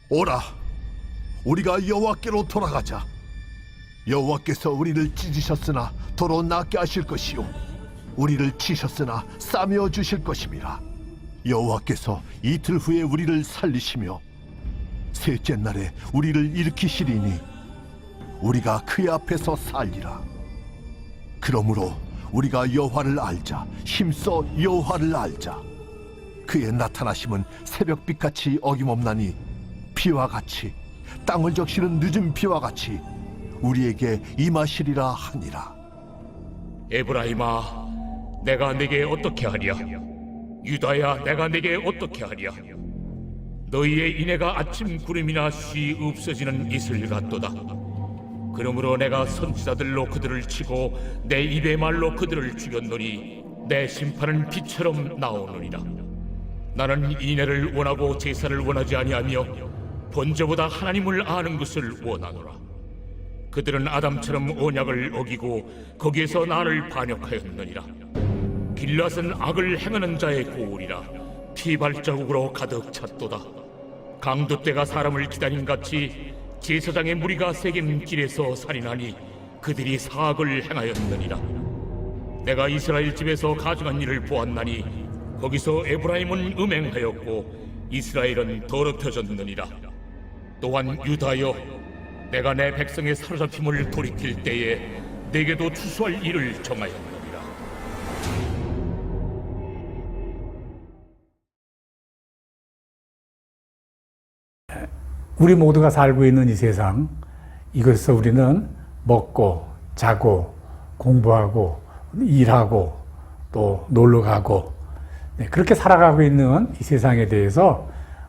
오라, 우리가 여호와께로 돌아가자. 여호와께서 우리를 찢으셨으나 도로 낫게 하실 것이요, 우리를 치셨으나 싸매어 주실 것임이라. 여호와께서 이틀 후에 우리를 살리시며 셋째 날에 우리를 일으키시리니 우리가 그의 앞에서 살리라. 그러므로 우리가 여호와를 알자. 힘써 여호와를 알자. 그의 나타나심은 새벽빛같이 어김없나니 비와 같이, 땅을 적시는 늦은 비와 같이 우리에게 임하시리라 하니라. 에브라임아, 내가 네게 어떻게 하랴? 유다야, 내가 네게 어떻게 하랴? 너희의 인애가 아침 구름이나 쉬 없어지는 이슬 같도다. 그러므로 내가 선지자들로 그들을 치고 내 입의 말로 그들을 죽였노니 내 심판은 빛처럼 나오느니라. 나는 인애를 원하고 제사를 원하지 아니하며 번제보다 하나님을 아는 것을 원하노라. 그들은 아담처럼 언약을 어기고 거기에서 나를 반역하였느니라. 길앗은 악을 행하는 자의 고울이라. 피 발자국으로 가득 찼도다. 강도떼가 사람을 기다린 같이 제사장의 무리가 새긴 길에서 살인하니 그들이 사악을 행하였느니라. 내가 이스라엘 집에서 가증한 일을 보았나니 거기서 에브라임은 음행하였고 이스라엘은 더럽혀졌느니라. 또한 유다여, 내가 내 백성의 사로잡힘을 돌이킬 때에 내게도 추수할 일을 정하였느니라. 우리 모두가 살고 있는 이 세상, 이것에서 우리는 먹고 자고 공부하고 일하고 또 놀러가고 그렇게 살아가고 있는 이 세상에 대해서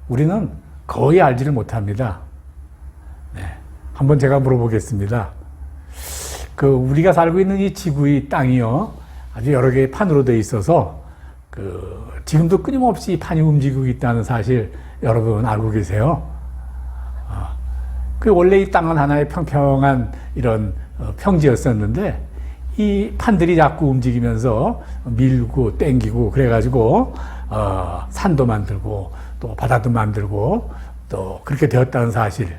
우리는 거의 알지를 못합니다. 한번 제가 물어보겠습니다. 우리가 살고 있는 이 지구의 땅이요, 아주 여러 개의 판으로 되어 있어서 지금도 끊임없이 판이 움직이고 있다는 사실 여러분 알고 계세요? 원래 이 땅은 하나의 평평한 이런 평지였었는데 이 판들이 자꾸 움직이면서 밀고 땡기고 그래가지고 산도 만들고 또 바다도 만들고 또 그렇게 되었다는 사실,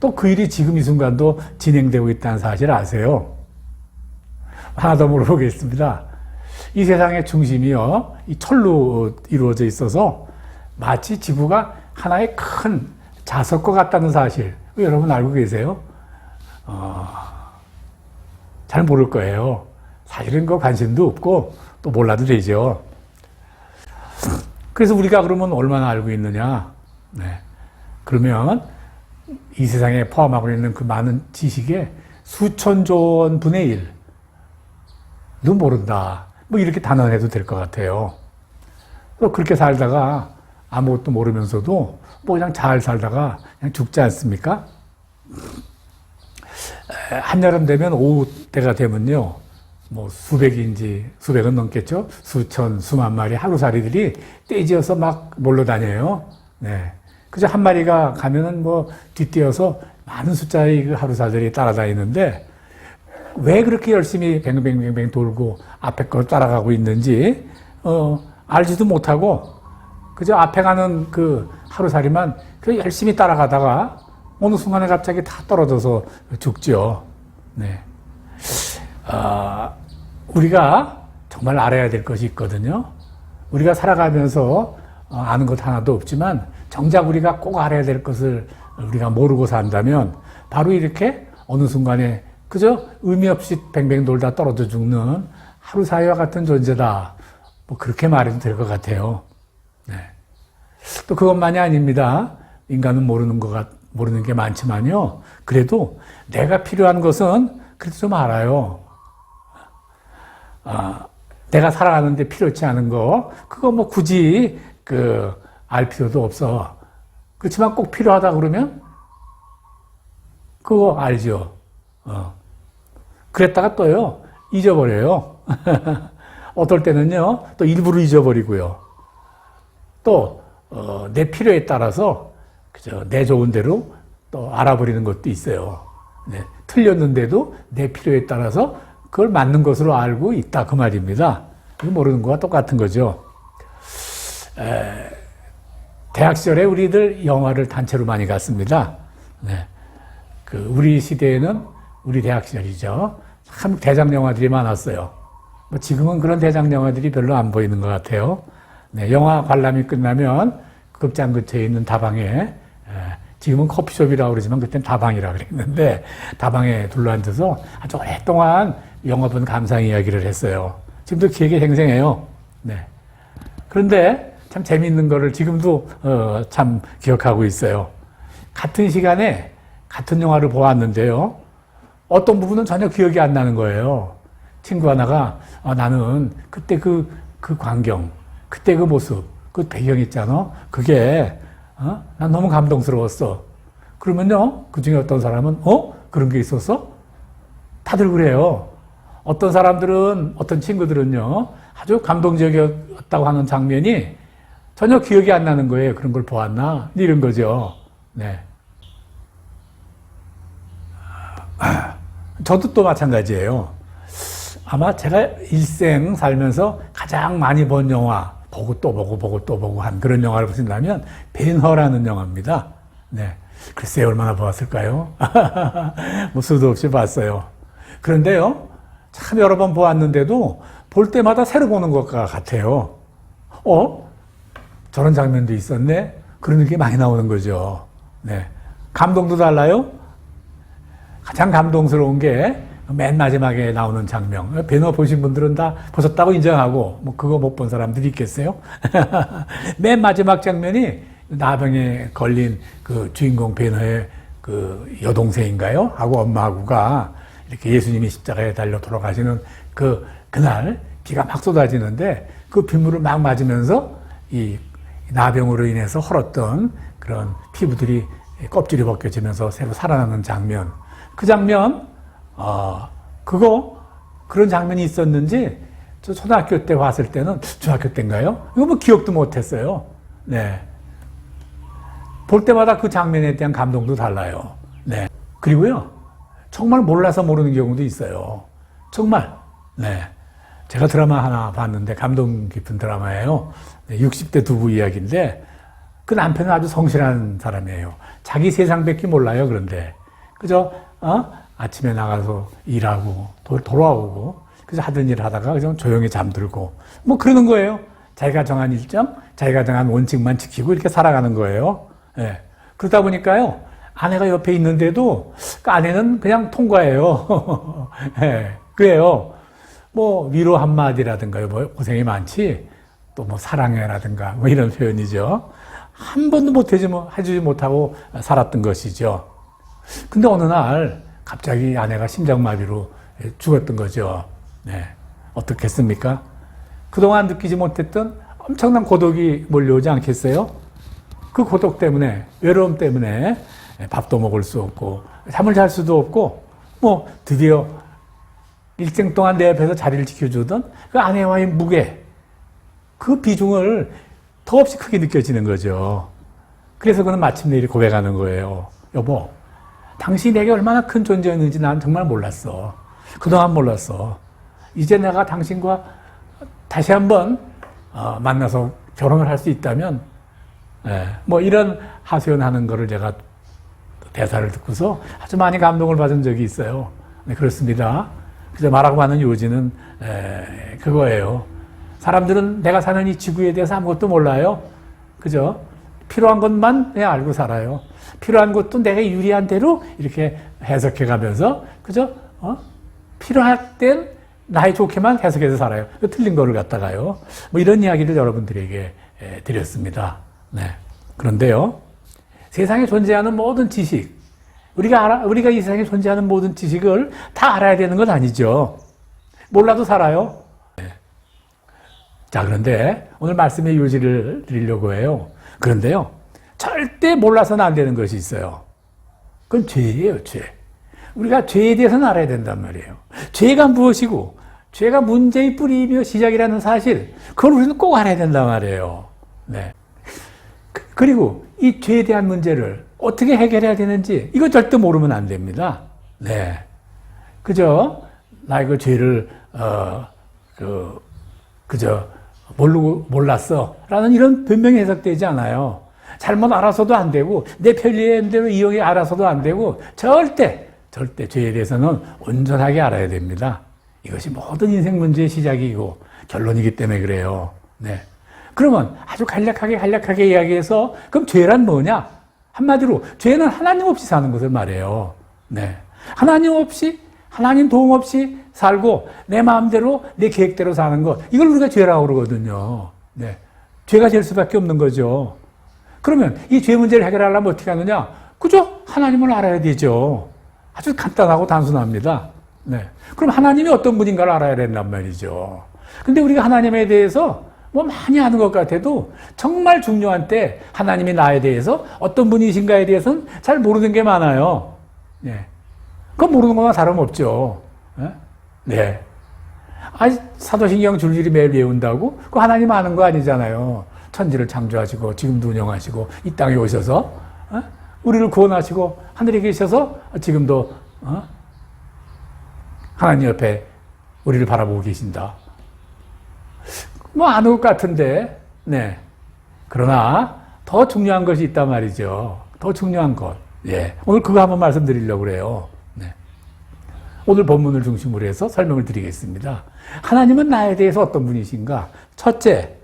또 그 일이 지금 이 순간도 진행되고 있다는 사실 아세요? 하나 더 물어보겠습니다. 이 세상의 중심이요, 이 철로 이루어져 있어서 마치 지구가 하나의 큰 자석과 같다는 사실 여러분 알고 계세요? 잘 모를 거예요. 사실은 관심도 없고 또 몰라도 되죠. 그래서 우리가 그러면 얼마나 알고 있느냐? 그러면 이 세상에 포함하고 있는 그 많은 지식의 수천조 원 분의 1도 모른다. 이렇게 단언해도 될 것 같아요. 또 그렇게 살다가 아무것도 모르면서도 그냥 잘 살다가 그냥 죽지 않습니까? 한여름 되면 오후 때가 되면요, 수백인지 수백은 넘겠죠? 수천, 수만 마리 하루살이들이 떼지어서 막 몰려다녀요. 그저 한 마리가 가면은 뒤뛰어서 많은 숫자의 그 하루살들이 따라다니는데 왜 그렇게 열심히 뱅뱅뱅뱅 돌고 앞에 걸 따라가고 있는지 알지도 못하고 그저 앞에 가는 그 하루살이만 열심히 따라가다가 어느 순간에 갑자기 다 떨어져서 죽죠. 우리가 정말 알아야 될 것이 있거든요. 우리가 살아가면서 아는 것 하나도 없지만 정작 우리가 꼭 알아야 될 것을 우리가 모르고 산다면 바로 이렇게 어느 순간에 그저 의미 없이 뱅뱅 돌다 떨어져 죽는 하루살이와 같은 존재다. 그렇게 말해도 될 것 같아요. 또 그것만이 아닙니다. 인간은 모르는 게 많지만요. 그래도 내가 필요한 것은 그래도 좀 알아요. 내가 살아가는데 필요치 않은 거, 그거 뭐 굳이 알 필요도 없어. 그렇지만 꼭 필요하다 그러면 그거 알죠. 그랬다가 또요, 잊어버려요. 어떨 때는요, 또 일부러 잊어버리고요. 또, 내 필요에 따라서, 그죠, 내 좋은 대로 또 알아버리는 것도 있어요. 네, 틀렸는데도 내 필요에 따라서 그걸 맞는 것으로 알고 있다. 그 말입니다. 이거 모르는 거와 똑같은 거죠. 대학 시절에 우리들 영화를 단체로 많이 갔습니다. 네. 우리 시대에는, 우리 대학 시절이죠. 참 대작 영화들이 많았어요. 뭐 지금은 그런 대작 영화들이 별로 안 보이는 것 같아요. 네, 영화 관람이 끝나면 극장 근처에 있는 다방에, 지금은 커피숍이라고 그러지만 그때는 다방이라고 그랬는데, 다방에 둘러앉아서 아주 오랫동안 영화 본 감상 이야기를 했어요. 지금도 기억이 생생해요. 네. 그런데 참 재미있는 거를 지금도 참 기억하고 있어요. 같은 시간에 같은 영화를 보았는데요. 어떤 부분은 전혀 기억이 안 나는 거예요. 친구 하나가 나는 그때 그 광경, 그때 그 모습, 그 배경 있잖아. 그게 난 너무 감동스러웠어. 그러면요, 그 중에 어떤 사람은 그런 게 있었어? 다들 그래요. 어떤 사람들은, 어떤 친구들은요, 아주 감동적이었다고 하는 장면이 전혀 기억이 안 나는 거예요. 그런 걸 보았나? 이런 거죠. 네. 저도 또 마찬가지예요. 아마 제가 일생 살면서 가장 많이 본 영화, 보고 또 보고 한 그런 영화를 보신다면 벤허라는 영화입니다. 네. 글쎄요, 얼마나 보았을까요? 뭐 수도 없이 봤어요. 그런데요, 참 여러 번 보았는데도 볼 때마다 새로 보는 것 같아요. 저런 장면도 있었네? 그런 게 많이 나오는 거죠. 네. 감동도 달라요? 가장 감동스러운 게 맨 마지막에 나오는 장면. 배너 보신 분들은 다 보셨다고 인정하고, 뭐 그거 못 본 사람들이 있겠어요? 맨 마지막 장면이 나병에 걸린 그 주인공 배너의 그 여동생인가요? 하고 엄마하고가 이렇게 예수님이 십자가에 달려 돌아가시는 그날 비가 막 쏟아지는데 그 빗물을 막 맞으면서 이 나병으로 인해서 헐었던 그런 피부들이 껍질이 벗겨지면서 새로 살아나는 장면. 그 장면, 그런 장면이 있었는지, 저 초등학교 때 봤을 때는, 중학교 때인가요? 이거 뭐 기억도 못 했어요. 네. 볼 때마다 그 장면에 대한 감동도 달라요. 네. 그리고요, 정말 몰라서 모르는 경우도 있어요. 정말. 네. 제가 드라마 하나 봤는데, 감동 깊은 드라마예요. 60대 두부 이야기인데, 그 남편은 아주 성실한 사람이에요. 자기 세상밖에 몰라요, 그런데. 그죠? 아침에 나가서 일하고 돌아오고 그래서 하던 일 하다가 그냥 조용히 잠들고 뭐 그러는 거예요. 자기가 정한 일정, 자기가 정한 원칙만 지키고 이렇게 살아가는 거예요. 예. 그러다 보니까요, 아내가 옆에 있는데도 그 아내는 그냥 통과해요. 예. 그래요. 뭐 위로 한마디라든가 뭐 고생이 많지, 또 뭐 사랑해라든가 뭐 이런 표현이죠. 한 번도 해주지 못하고 살았던 것이죠. 근데 어느 날 갑자기 아내가 심장마비로 죽었던 거죠. 네. 어떻겠습니까? 그동안 느끼지 못했던 엄청난 고독이 몰려오지 않겠어요? 그 고독 때문에, 외로움 때문에 밥도 먹을 수 없고 잠을 잘 수도 없고 뭐 드디어 일생 동안 내 옆에서 자리를 지켜주던 그 아내와의 무게, 그 비중을 더없이 크게 느껴지는 거죠. 그래서 그는 마침내 이렇게 고백하는 거예요. 여보, 당신이 내게 얼마나 큰 존재였는지 난 정말 몰랐어. 그동안 몰랐어. 이제 내가 당신과 다시 한번 만나서 결혼을 할 수 있다면, 뭐 이런 하소연하는 거를 제가 대사를 듣고서 아주 많이 감동을 받은 적이 있어요. 네, 그렇습니다. 그래서 말하고 하는 요지는 그거예요. 사람들은 내가 사는 이 지구에 대해서 아무것도 몰라요. 그죠? 필요한 것만 그냥 알고 살아요. 필요한 것도 내가 유리한 대로 이렇게 해석해 가면서, 그죠? 필요할 땐 나에 좋게만 해석해서 살아요. 틀린 거를 갖다가요. 뭐 이런 이야기를 여러분들에게 드렸습니다. 네. 그런데요, 세상에 존재하는 모든 지식, 우리가 이 세상에 존재하는 모든 지식을 다 알아야 되는 건 아니죠. 몰라도 살아요. 자, 그런데 오늘 말씀의 요지를 드리려고 해요. 그런데요, 절대 몰라서는 안 되는 것이 있어요. 그건 죄예요, 죄. 우리가 죄에 대해서는 알아야 된단 말이에요. 죄가 무엇이고, 죄가 문제의 뿌리이며 시작이라는 사실, 그걸 우리는 꼭 알아야 된단 말이에요. 네. 그리고 이 죄에 대한 문제를 어떻게 해결해야 되는지, 이거 절대 모르면 안 됩니다. 네. 그저, 나 이거 죄를, 그저, 몰랐어. 라는 이런 변명이 해석되지 않아요. 잘못 알아서도 안 되고, 내 편리함대로 이용이 알아서도 안 되고, 절대 죄에 대해서는 온전하게 알아야 됩니다. 이것이 모든 인생 문제의 시작이고, 결론이기 때문에 그래요. 네. 그러면 아주 간략하게 이야기해서, 그럼 죄란 뭐냐? 한마디로, 죄는 하나님 없이 사는 것을 말해요. 네. 하나님 없이, 하나님 도움 없이 살고, 내 마음대로, 내 계획대로 사는 것. 이걸 우리가 죄라고 그러거든요. 네. 죄가 될 수밖에 없는 거죠. 그러면 이 죄 문제를 해결하려면 어떻게 하느냐? 그죠? 하나님을 알아야 되죠. 아주 간단하고 단순합니다. 네. 그럼 하나님이 어떤 분인가를 알아야 된단 말이죠. 근데 우리가 하나님에 대해서 뭐 많이 아는 것 같아도 정말 중요한 때 하나님이 나에 대해서 어떤 분이신가에 대해서는 잘 모르는 게 많아요. 네. 그건 모르는 거나 다름없죠. 네. 사도신경 줄줄이 매일 외운다고? 그거 하나님 아는 거 아니잖아요. 천지를 창조하시고 지금도 운영하시고 이 땅에 오셔서 우리를 구원하시고 하늘에 계셔서 지금도 하나님 옆에 우리를 바라보고 계신다. 뭐 아는 것 같은데, 네. 그러나 더 중요한 것이 있단 말이죠. 더 중요한 것. 예. 오늘 그거 한번 말씀드리려고 그래요. 네. 오늘 본문을 중심으로 해서 설명을 드리겠습니다. 하나님은 나에 대해서 어떤 분이신가? 첫째,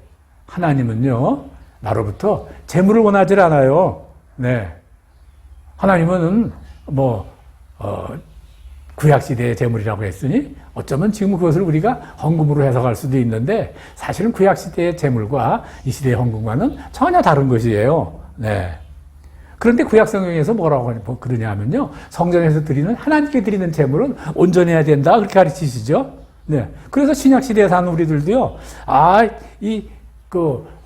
하나님은요, 나로부터 재물을 원하지 않아요. 네. 하나님은 구약시대의 재물이라고 했으니 어쩌면 지금 그것을 우리가 헌금으로 해석할 수도 있는데 사실은 구약시대의 재물과 이 시대의 헌금과는 전혀 다른 것이에요. 네. 그런데 구약성경에서 뭐라고 그러냐 하면요. 성전에서 드리는, 하나님께 드리는 재물은 온전해야 된다. 그렇게 가르치시죠. 네. 그래서 신약시대에 사는 우리들도요.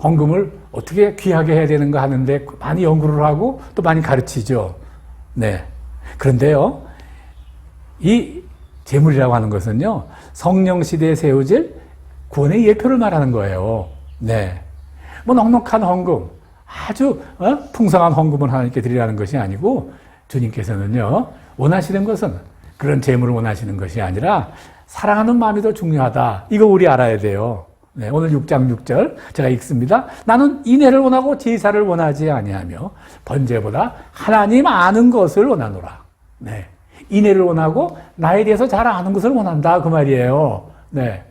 헌금을 어떻게 귀하게 해야 되는가 하는데 많이 연구를 하고 또 많이 가르치죠. 네. 그런데요. 이 재물이라고 하는 것은요. 성령 시대에 세워질 구원의 예표를 말하는 거예요. 네. 뭐 넉넉한 헌금, 아주 풍성한 헌금을 하나님께 드리라는 것이 아니고 주님께서는요. 원하시는 것은 그런 재물을 원하시는 것이 아니라 사랑하는 마음이 더 중요하다. 이거 우리 알아야 돼요. 네, 오늘 6장 6절 제가 읽습니다. 나는 인애를 원하고 제사를 원하지 아니하며 번제보다 하나님 아는 것을 원하노라. 네, 인애를 원하고 나에 대해서 잘 아는 것을 원한다 그 말이에요. 네,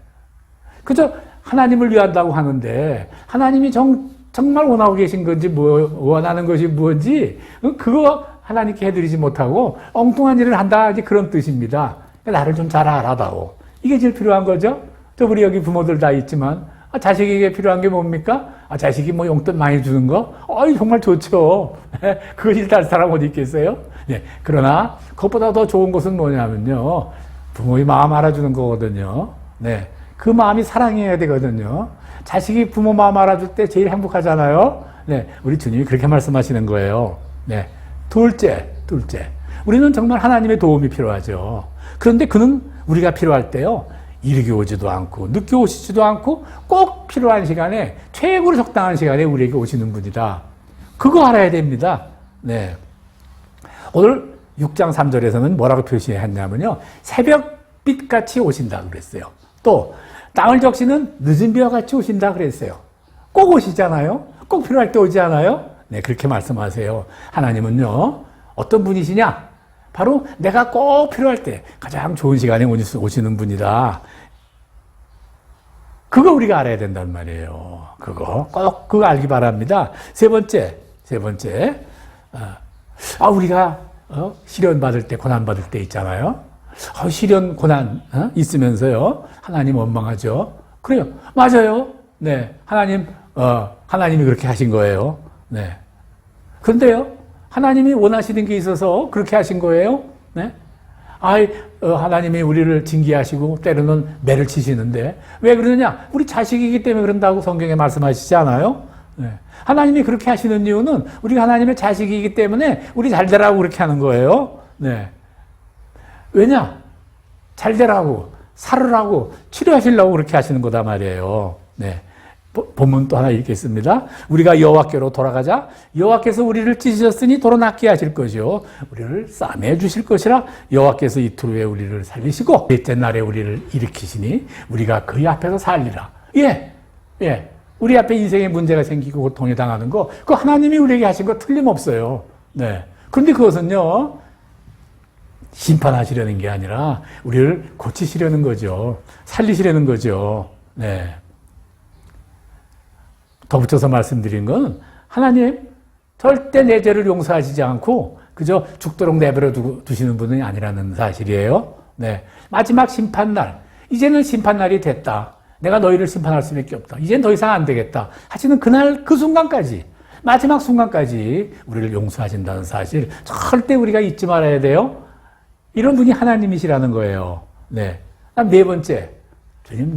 그저 하나님을 위한다고 하는데 하나님이 정말 원하고 계신 건지 원하는 것이 무엇인지 그거 하나님께 해드리지 못하고 엉뚱한 일을 한다 이제 그런 뜻입니다. 나를 좀 잘 알아다오. 이게 제일 필요한 거죠. 또 우리 여기 부모들 다 있지만 자식에게 필요한 게 뭡니까? 자식이 뭐 용돈 많이 주는 거? 정말 좋죠. 그것이 다른 사람 어디 있겠어요? 네. 그러나 그것보다 더 좋은 것은 뭐냐면요. 부모의 마음 알아주는 거거든요. 네. 그 마음이 사랑해야 되거든요. 자식이 부모 마음 알아줄 때 제일 행복하잖아요. 네. 우리 주님이 그렇게 말씀하시는 거예요. 네. 둘째. 우리는 정말 하나님의 도움이 필요하죠. 그런데 그는 우리가 필요할 때요. 이르게 오지도 않고 늦게 오시지도 않고 꼭 필요한 시간에 최고로 적당한 시간에 우리에게 오시는 분이다. 그거 알아야 됩니다. 네. 오늘 6장 3절에서는 뭐라고 표시했냐면요. 새벽빛같이 오신다 그랬어요. 또 땅을 적시는 늦은 비와 같이 오신다 그랬어요. 꼭 오시잖아요. 꼭 필요할 때 오지 않아요? 네, 그렇게 말씀하세요. 하나님은요. 어떤 분이시냐? 바로 내가 꼭 필요할 때 가장 좋은 시간에 오시는 분이다. 그거 우리가 알아야 된단 말이에요. 그거 알기 바랍니다. 세 번째. 우리가 시련 받을 때, 고난 받을 때 있잖아요. 시련, 고난 있으면서요. 하나님 원망하죠. 그래요. 맞아요. 네. 하나님이 그렇게 하신 거예요. 네. 그런데요. 하나님이 원하시는 게 있어서 그렇게 하신 거예요. 네? 하나님이 우리를 징계하시고 때로는 매를 치시는데 왜 그러느냐? 우리 자식이기 때문에 그런다고 성경에 말씀하시지 않아요? 네. 하나님이 그렇게 하시는 이유는 우리가 하나님의 자식이기 때문에 우리 잘 되라고 그렇게 하는 거예요. 네. 왜냐? 잘 되라고, 살으라고, 치료하시려고 그렇게 하시는 거다 말이에요. 네. 본문 또 하나 읽겠습니다. 우리가 여호와께로 돌아가자. 여호와께서 우리를 찢으셨으니 도로 낫게 하실 것이요 우리를 싸매 주실 것이라. 여호와께서 이틀 후에 우리를 살리시고 셋째 날에 우리를 일으키시니 우리가 그의 앞에서 살리라. 예. 우리 앞에 인생에 문제가 생기고 고통이 당하는 거, 그 하나님이 우리에게 하신 거 틀림없어요. 네. 그런데 그것은요, 심판하시려는 게 아니라 우리를 고치시려는 거죠. 살리시려는 거죠. 네. 덧붙여서 말씀드린 건 하나님 절대 내 죄를 용서하시지 않고 그저 죽도록 내버려 두시는 분이 아니라는 사실이에요. 네. 마지막 심판날, 이제는 심판날이 됐다. 내가 너희를 심판할 수밖에 없다. 이제는 더 이상 안 되겠다. 하시는 그날 그 순간까지, 마지막 순간까지 우리를 용서하신다는 사실 절대 우리가 잊지 말아야 돼요. 이런 분이 하나님이시라는 거예요. 네. 네 번째, 주님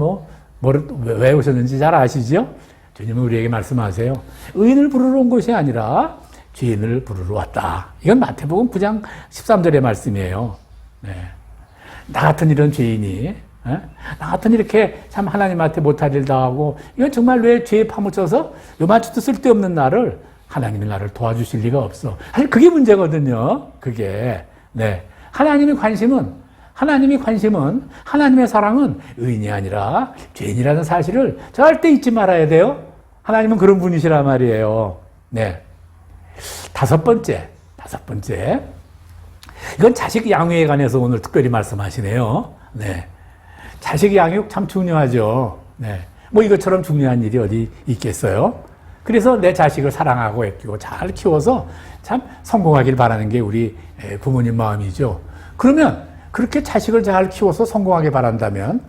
왜 오셨는지 잘 아시죠? 주님은 우리에게 말씀하세요. 의인을 부르러 온 것이 아니라 죄인을 부르러 왔다. 이건 마태복음 9장 13절의 말씀이에요. 네. 나 같은 이런 죄인이, 나 같은 이렇게 참 하나님한테 못할 일 당하고, 이건 정말 왜 죄에 파묻혀서 요만치도 쓸데없는 나를 하나님이 나를 도와주실 리가 없어. 사실 그게 문제거든요. 그게. 네. 하나님의 관심은, 하나님의 사랑은 의인이 아니라 죄인이라는 사실을 절대 잊지 말아야 돼요. 하나님은 그런 분이시란 말이에요. 네. 다섯 번째. 이건 자식 양육에 관해서 오늘 특별히 말씀하시네요. 네. 자식 양육 참 중요하죠. 네. 이것처럼 중요한 일이 어디 있겠어요? 그래서 내 자식을 사랑하고 애끼고 잘 키워서 참 성공하길 바라는 게 우리 부모님 마음이죠. 그러면 그렇게 자식을 잘 키워서 성공하게 바란다면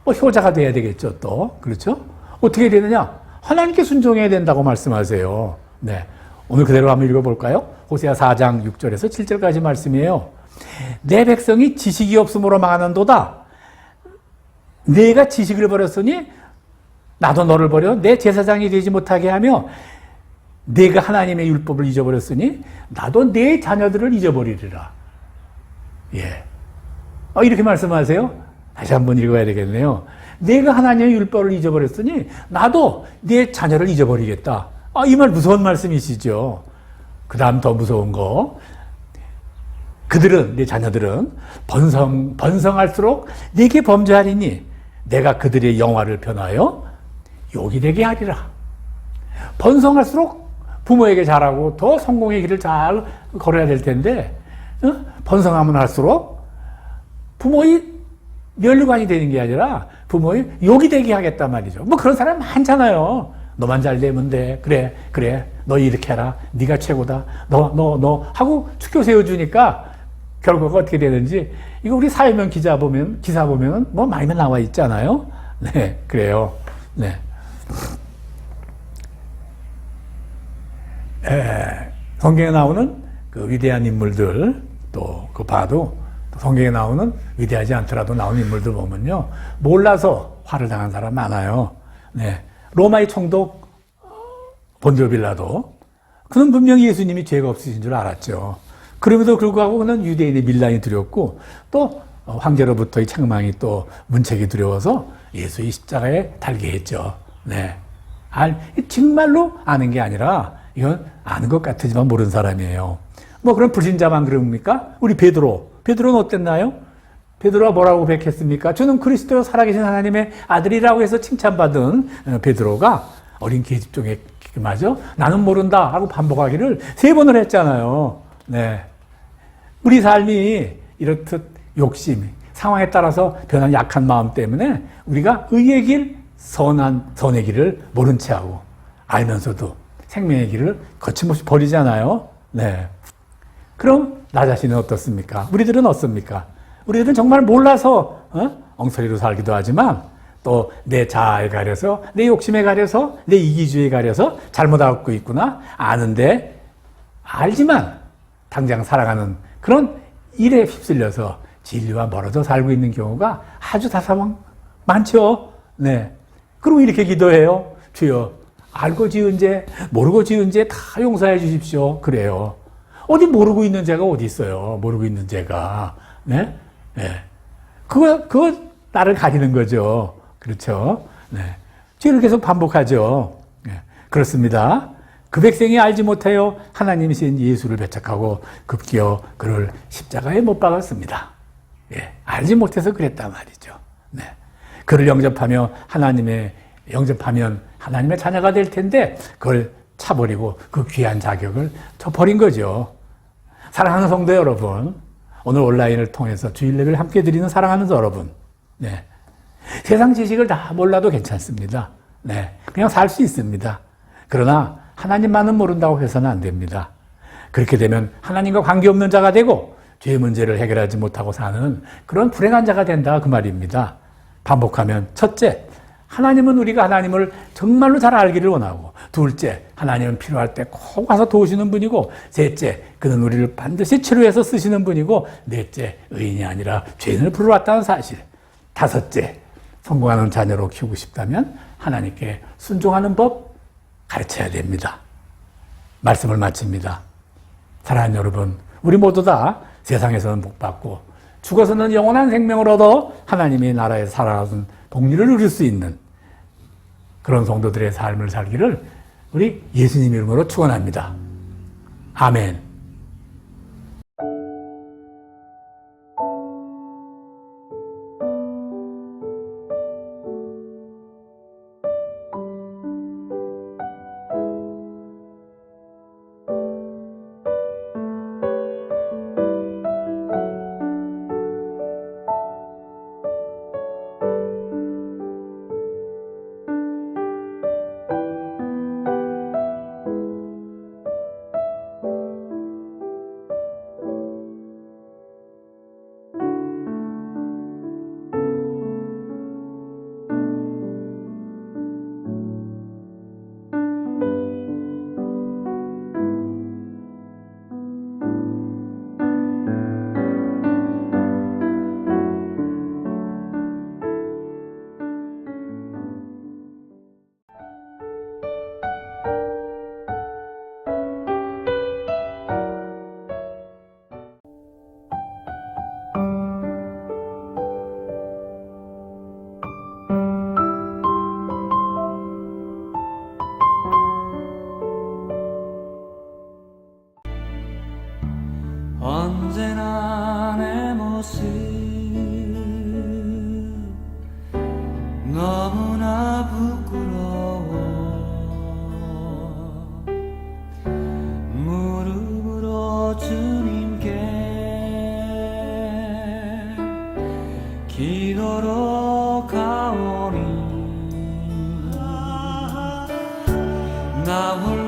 효자가 돼야 되겠죠, 또. 그렇죠? 어떻게 되느냐? 하나님께 순종해야 된다고 말씀하세요. 네. 오늘 그대로 한번 읽어볼까요? 호세아 4장 6절에서 7절까지 말씀이에요. 내 백성이 지식이 없음으로 망하는도다. 내가 지식을 버렸으니 나도 너를 버려 내 제사장이 되지 못하게 하며 내가 하나님의 율법을 잊어버렸으니 나도 내 자녀들을 잊어버리리라. 예. 이렇게 말씀하세요. 다시 한번 읽어야 되겠네요. 내가 하나님의 율법을 잊어버렸으니 나도 내 자녀를 잊어버리겠다. 이 말 무서운 말씀이시죠. 그 다음 더 무서운 거. 그들은, 내 자녀들은 번성할수록 내게 범죄하리니 내가 그들의 영화를 변하여 욕이 되게 하리라. 번성할수록 부모에게 잘하고 더 성공의 길을 잘 걸어야 될 텐데, 번성하면 할수록 부모의 멸류관이 되는 게 아니라 부모의 욕이 되게 하겠단 말이죠. 그런 사람 많잖아요. 너만 잘 되면 돼. 그래. 너 이렇게 해라. 네가 최고다. 너 하고 축교 세워주니까 결과가 어떻게 되는지 이거 우리 사회면 기사 보면 많이 나와 있잖아요. 네, 그래요. 네. 성경에 나오는 그 위대한 인물들 또 그 봐도 성경에 나오는 위대하지 않더라도 나오는 인물들 보면요, 몰라서 화를 당한 사람 많아요. 네. 로마의 총독 본디오 빌라도 그는 분명히 예수님이 죄가 없으신 줄 알았죠. 그럼에도 불구하고 그는 유대인의 밀란이 두렵고 또 황제로부터의 책망이 또 문책이 두려워서 예수의 십자가에 달게 했죠. 네. 정말로 아는 게 아니라 이건 아는 것 같지만 모르는 사람이에요. 그런 불신자만 그럽니까? 우리 베드로는 어땠나요? 베드로가 뭐라고 고백했습니까? 저는 그리스도 살아계신 하나님의 아들이라고 해서 칭찬받은 베드로가 어린 계집종의 마저 나는 모른다 하고 반복하기를 3번을 했잖아요. 네. 우리 삶이 이렇듯 욕심, 상황에 따라서 변한 약한 마음 때문에 우리가 의의 길, 선의 길을 모른 채 하고 알면서도 생명의 길을 거침없이 버리잖아요. 네. 그럼 나 자신은 어떻습니까? 우리들은 어떻습니까? 우리들은 정말 몰라서 엉터리로 살기도 하지만 또 내 자아에 가려서, 내 욕심에 가려서, 내 이기주의에 가려서 잘못하고 있구나 아는데, 알지만 당장 살아가는 그런 일에 휩쓸려서 진리와 멀어져 살고 있는 경우가 아주 다사방 많죠. 네. 그럼 이렇게 기도해요. 주여, 알고 지은 죄, 모르고 지은 죄 다 용서해 주십시오. 그래요. 어디 모르고 있는 죄가 어디 있어요. 모르고 있는 죄가. 네? 네. 그거 나를 가리는 거죠. 그렇죠. 네. 죄를 계속 반복하죠. 네. 그렇습니다. 그 백성이 알지 못하여 하나님이신 예수를 배척하고 급기어 그를 십자가에 못 박았습니다. 예, 알지 못해서 그랬단 말이죠. 네. 그를 영접하면 하나님의 자녀가 될 텐데 그걸 차버리고 그 귀한 자격을 저버린 거죠. 사랑하는 성도 여러분, 오늘 온라인을 통해서 주일 예배를 함께 드리는 사랑하는 여러분, 네. 세상 지식을 다 몰라도 괜찮습니다. 네. 그냥 살 수 있습니다. 그러나 하나님만은 모른다고 해서는 안 됩니다. 그렇게 되면 하나님과 관계없는 자가 되고 죄의 문제를 해결하지 못하고 사는 그런 불행한 자가 된다 그 말입니다. 반복하면 첫째, 하나님은 우리가 하나님을 정말로 잘 알기를 원하고, 둘째, 하나님은 필요할 때 꼭 와서 도우시는 분이고, 셋째, 그는 우리를 반드시 치료해서 쓰시는 분이고, 넷째, 의인이 아니라 죄인을 불러왔다는 사실, 다섯째, 성공하는 자녀로 키우고 싶다면 하나님께 순종하는 법 가르쳐야 됩니다. 말씀을 마칩니다. 사랑하는 여러분, 우리 모두 다 세상에서는 복 받고 죽어서는 영원한 생명을 얻어 하나님의 나라에 살아가는 복리를 누릴 수 있는 그런 성도들의 삶을 살기를 우리 예수님 이름으로 축원합니다. 아멘. 언제나 내 모습 너무나 부끄러워 무릎으로 주님께 기도로 가오니 나 홀로